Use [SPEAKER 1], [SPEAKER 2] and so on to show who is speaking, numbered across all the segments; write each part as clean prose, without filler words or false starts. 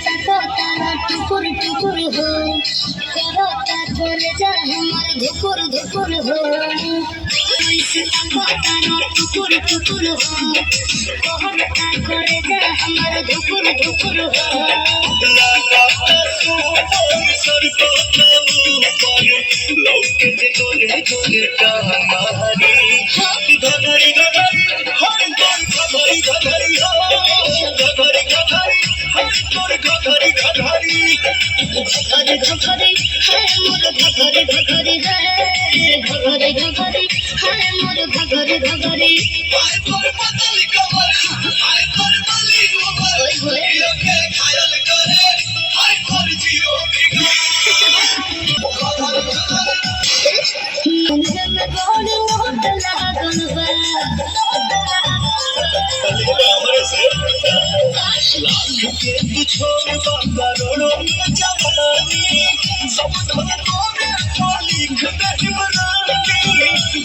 [SPEAKER 1] ताको तारा टुकुर टुकुर हो करो ताकोरे जा हमार धुकुर धुकुर हो ऐसे ताको तारा टुकुर टुकुर हो करो ताकोरे जा हमार धुकुर धुकुर हो घघरी घघरी है मोर घघरी घघरी है घघरी घघरी है मोर घघरी घघरी हाय पर पतली कमर हाय पर बली उमर ओए लोके घायल करे हाय पर जीरो बिगा मुझे में गोड़ मोट लागल बा हमरे से लाल के तू छोड़ बाबा रोड़ो में जवानी सब धन तोरे खोली खटक बनानी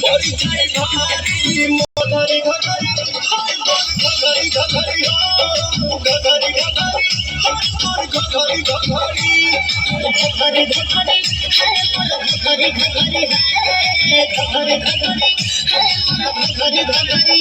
[SPEAKER 1] बड़ी जाए भारी मोधरी घघरी हाय तोर घघरी घघरी हो घघरी घघरी हाय तोर घघरी घघरी घघरी घघरी है मोर घघरी घघरी है घघरी घघरी है मोर घघरी घघरी